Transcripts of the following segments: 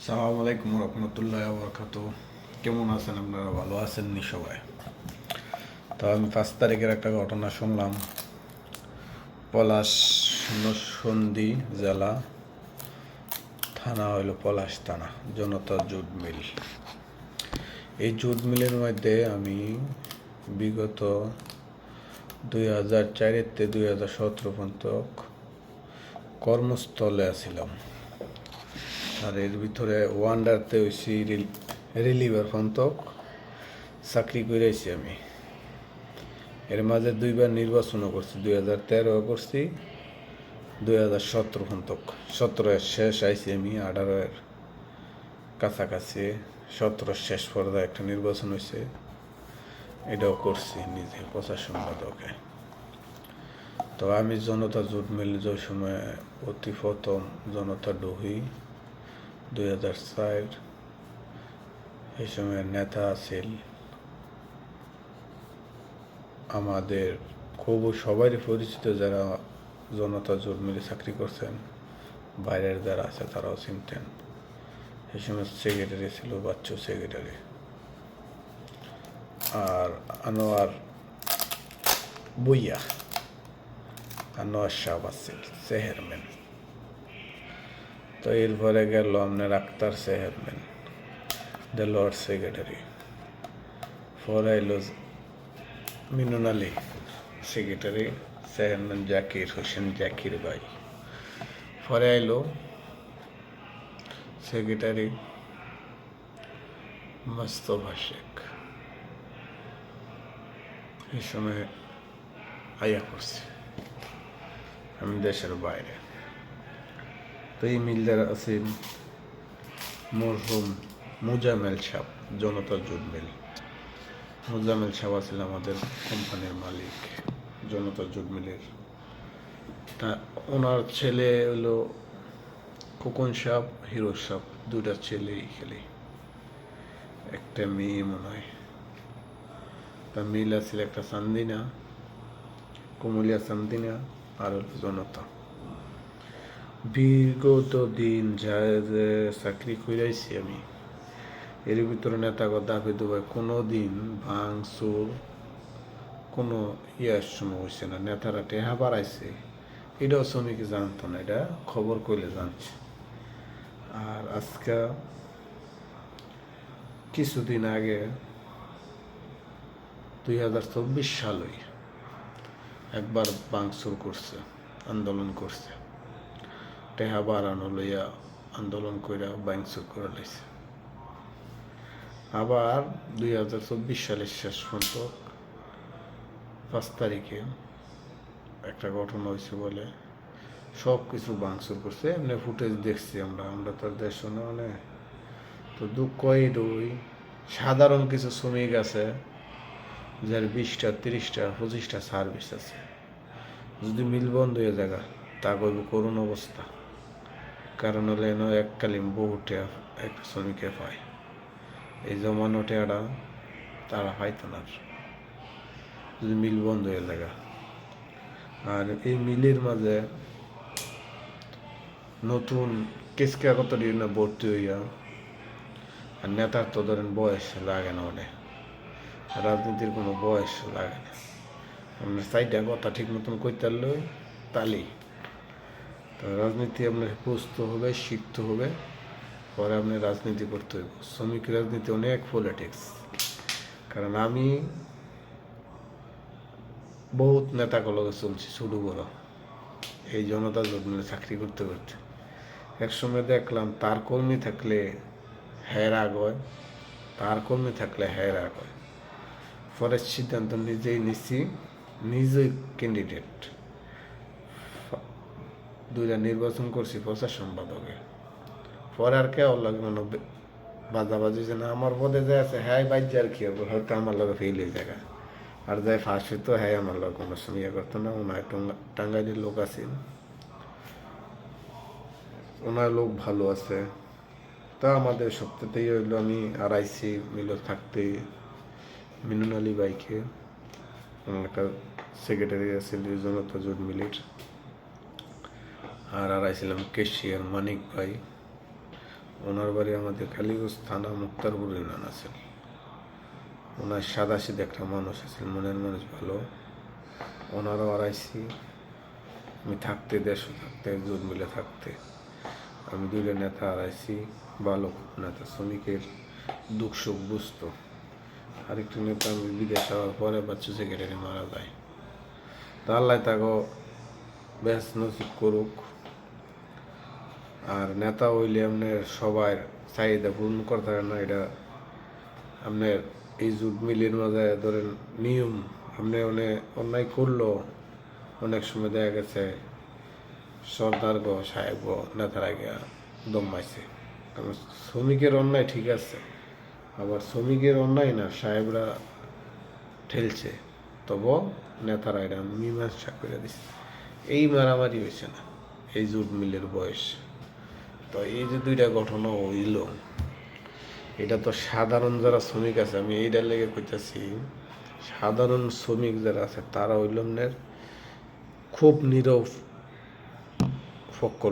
সালামু আলাইকুম রহমতুল্লাহ বরকাত। কেমন আছেন আপনারা? ভালো আছেন নি সবাই? তো আমি 5 তারিখের একটা ঘটনা শুনলাম। পলাশ নরসিংদী জেলা, থানা হইল পলাশ থানা, জনতা জুট মিল। এই জুট মিলের মধ্যে আমি বিগত 2004 থেকে 2017 পর্যন্ত কর্মস্থলে আছিলাম। আর এর ভিতরে ওয়ান্ডারতে হয়েছি রিলিভার পর্যন্ত চাকরি করেছি আমি। এর মাঝে 2বার নির্বাচনও করছি, 2013 করছি, 2017 পর্যন্ত। 17-এর শেষ আইছি আমি, 18-এর কাছাকাছি, 17-এর শেষ পর্যায়ে একটা নির্বাচন হয়েছে, এটাও করছি নিজে প্রচার সম্পাদকে। তো আমি জনতা জুট মিল যে সময় অতি প্রথম জনতা ডুহি 2004, এই সময় নেতা আছিল আমাদের খুব সবারই পরিচিত, যারা জনতা জুট মিলে চাকরি করছেন, বাইরের যারা আছে তারাও চিনতেন। এই সময় সেক্রেটারি ছিল বাচ্চু সেক্রেটারি, আর আনোয়ার বুইয়া, আনোয়ার শাহ আছিল চেয়ারম্যান। তো এরপরে গেল আপনার আক্তার চেয়ারম্যান, দেলোয়ার সেক্রেটারি। পরে এলো মিনুন আলী সেক্রেটারি, চেয়ারম্যান জাকির হোসেন জাকির ভাই। পরে এলো সেক্রেটারি মোস্তফা শেখ। এই সময় আয়া করছি আমি দেশের বাইরে। তো এই মিলদার আছেন মরহুম মুজামেল সাহ, জনতা জুট মিল। মুজামেল সাহ আছেন আমাদের কোম্পানির মালিক, জনতা জুট মিলের। তা ওনার ছেলে হলো খোকন সাহ, হিরো সাহ, 2টা ছেলেই খেলে, একটা মেয়ে মনে হয়। তা মিল আছিল একটা চান্দিনা, কুমুলিয়া চান্দিনা, আর জনতা। বিগত দিন যা চাকরি করাইছি আমি, এর ভিতরে নেতাগর দাবি দুবাই কোনো দিন ভাঙচুর কোনো ইয়ার সময় হয়েছে না। নেতারা টেহা বাড়াইছে, এটাও শ্রমিক জানতো না, এটা খবর কইলে জানছে। আর আজকে কিছুদিন আগে 2024 সালে একবার ভাঙচুর করছে, আন্দোলন করছে, টেহা বাড়ানো লইয়া আন্দোলন কইরা ভাঙচুর করে লাইছে। আবার 2024 সালের শেষ পর্যন্ত 5 তারিখে একটা ঘটনা হয়েছে বলে সব কিছু ভাঙচুর করছে। এমনি ফুটেজ দেখছি আমরা তো দেশ না মানে। তো দুঃখ এইটুই, সাধারণ কিছু শ্রমিক আছে যার 20টা 30টা 25টা সার্ভিস আছে, যদি মিল বন্ধ হয়ে জায়গা তা করবে করুণ অবস্থা। কারণ হলে এককালীন বহুটা এক শ্রমিকে পায়, এই জমানো টেয়ারা তারা পাইতো না যদি মিল বন্ধ হয়ে জায়গা। আর এই মিলের মাঝে নতুন কেসকা কত দিন ভর্তি হইয়া, আর নেতার তো ধরেন বয়স লাগে না, অনেক রাজনীতির কোনো বয়স লাগে না। আপনার সাইডটা কথা ঠিক মতন কইতে লই তালি। তো রাজনীতি আপনার বুঝতে হবে, শিখতে হবে, পরে আপনি রাজনীতি করতে হইব। শ্রমিক রাজনীতি অনেক পলিটিক্স। কারণ আমি বহুত নেতাগুলোকে চলছি ছোটো বড়, এই জনতা জুট মিলে চাকরি করতে করতে। একসময় দেখলাম তার কর্মী থাকলে হ্যাঁ রাগ হয়, তার কর্মী থাকলে হ্যাঁ রাগ হয়। পরে সিদ্ধান্ত নিজেই নিচ্ছি, নিজেই ক্যান্ডিডেট। 2টা নির্বাচন করছি প্রচার সম্পাদকে। পরে আর কেউ লাগে মনে বাজাবাজি যে না আমার পদে যে আছে হ্যাঁ বাইজে আর কি হবে, হয়তো আমার লগে ফেল হয়ে জায়গা। আর যাই ফার্স্ট হইতো হ্যাঁ আমার লগে কোনো সময় ইয়ে করতো না। ওনার টাঙ্গাইলের লোক আছে, ওনার লোক ভালো আছে। তা আমাদের সপ্তাহতেই হইলো আমি আর আইসি মিল থাকতে মিনুন আলী বাইকে, একটা সেক্রেটারি আছে জনতা জুট মিলের। আর আইছিলাম কেশিয়ার মানিক ভাই, ওনার বাড়ি আমাদের কালীগঞ্জ থানা মুক্তারপুর ইউনিয়ন আছে। ওনার সাদাসিধে একটা মানুষ আছে, মনের মানুষ ভালো। ওনারও আড়াইছি আমি থাকতে, দেশও থাকতে, জোট মিলে থাকতে আমি দুইটা নেতা হারাইছি, ভালো নেতা, শ্রমিকের দুঃখ সুখ বুঝতো। আরেকটা নেতা আমি বিদেশ যাওয়ার পরে বাচ্চা সেক্রেটারি মারা যায়। তা আল্লাহ তাকে বেশ নসিব করুক। আর নেতা হইলে আপনার সবাই চাহিদা পূরণ করতে পারে না। এটা আপনার এই জুট মিলের মাঝে ধরেন নিয়ম, আপনি অন্যায় করলো অনেক সময় দেখা গেছে সর্দার গো সাহেব গো নেতারা গিয়া দমাইছে। কারণ শ্রমিকের অন্যায় ঠিক আছে, আবার শ্রমিকের অন্যায় না সাহেবরা ঠেলছে, তবু নেতারা এটা মীমাংসা করে দিচ্ছে। এই মারামারি হয়েছে না এই জুট মিলের বয়স। তো এই যে দুইটা ঘটনা হইল, এটা তো সাধারণ যারা শ্রমিক আছে, আমি এইটার লেগে কইতাছি, সাধারণ শ্রমিক যারা আছে তারা হইল খুব নিরপেক্ষ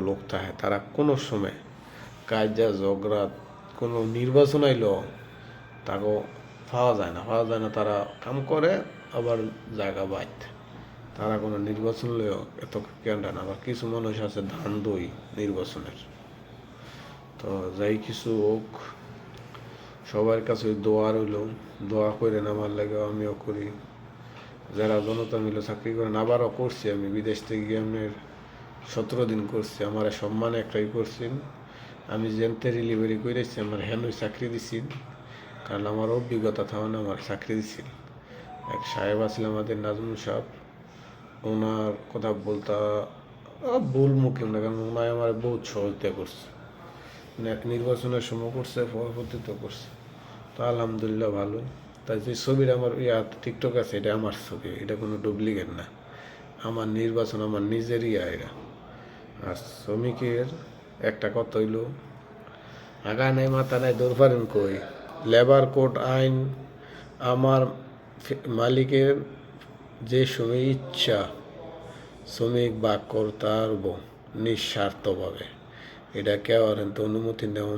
লোক থাকে। তারা কোনো সময় কাজা ঝগড়া, কোনো নির্বাচন আইল তাকে পাওয়া যায় না, তারা কাম করে আবার জায়গা বাইত। তারা কোনো নির্বাচন লইও এত কেন্দ্র না। আবার কিছু মানুষ আছে ধান দই নির্বাচনের। তো যাই কিছু হোক, সবার কাছে দোয়া রইল, দোয়া করেন আমার লাগে, আমিও করি। যারা জনতা মিলে চাকরি করেন, আবারও করছি আমি বিদেশ থেকে গিয়ে আপনার 17 দিন করছি। আমার সম্মানে একটাই করছেন, আমি যেনতে ডেলিভারি করেছি আমার হেনই চাকরি দিছি, কারণ আমার অভিজ্ঞতা থাকুন আমার চাকরি দিছিল। এক সাহেব আসলে আমাদের নাজমুল সাহেব, ওনার কথা বলতে ভুল মুখে না, কারণ ওনায় আমার বহুত সহযোগিতা করছে, নির্বাচনের সময় করছে, পরবর্তীতে করছে। তো আলহামদুলিল্লাহ ভালো। তাই যে ছবিটা আমার টিকটক আছে, এটা আমার ছবি, এটা কোনো ডুপ্লিকেট না। আমার নির্বাচন আমার নিজেরই এটা। আর শ্রমিকের একটা কথা হইল, আগা নাই মাথা নাই দৌড় পারেন কই। লেবার কোড আইন আমার মালিকের যে সময় ইচ্ছা শ্রমিক বাক করতে পারব নিঃস্বার্থভাবে। এটা কেউ তো অনুমতি নেওয়া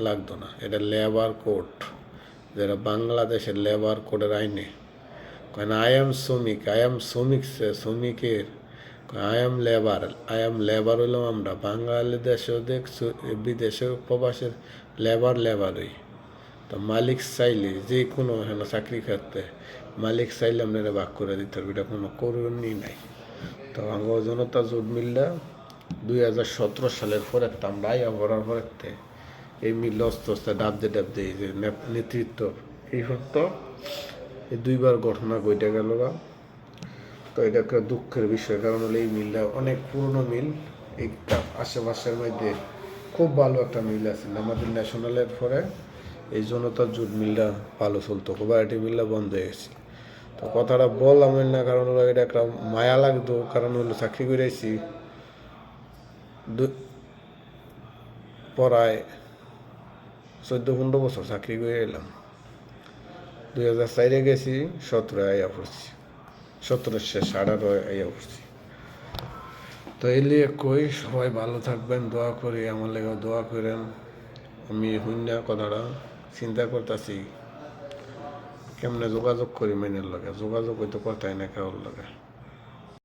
লাগতো না। এটা লেবার কোড, যেটা বাংলাদেশের লেবার কোডের আইনে কারণ আই এম শ্রমিক শ্রমিকের আই এম লেবার হইলাম আমরা। বাঙালি দেশেও দেখছো, বিদেশেও প্রবাসের লেবারই। তো মালিক চাইলে যে কোনো এখানে চাকরি করতে মালিক চাইলে আপনারা ভাগ করে দিতে হবে, এটা কোনো করণই নাই। তো আমার জনতা জোট মিলটা 2017 সালের পরে আমরা আইয়া করার পরে এই মিল অস্তে আস্তে ডাবদে এই যে নেতৃত্ব এই সত্য এই দুইবার ঘটনা ঘটে গেল। তো এটা একটা দুঃখের বিষয়, কারণ হলো এই মিলটা অনেক পুরনো মিল। এই আশেপাশের মধ্যে খুব ভালো একটা মিল আছে আমাদের ন্যাশনালের পরে। এই জনতা জুট মিলটা ভালো চলতো, কোবারেটি মিলটা বন্ধ হয়ে গেছে। তো কথাটা বললাম না, কারণ হলো এটা একটা মায়া লাগতো, কারণ হলো চাকরি করেছি প্রায় 14-15 বছর চাকরি করে এলাম। 2004 গেছি, 17 আইয়া পড়ছি, 17 শেষ 18 আইয়া পড়ছি। তো এই লিয়ে কই সবাই ভালো থাকবেন, দোয়া করি, আমার লেগে দোয়া করেন। আমি হুইনা কথাটা চিন্তা করতেছি কেমনে যোগাযোগ করি মেনের লগে, যোগাযোগ হয়তো কথাই না কারোর লগে।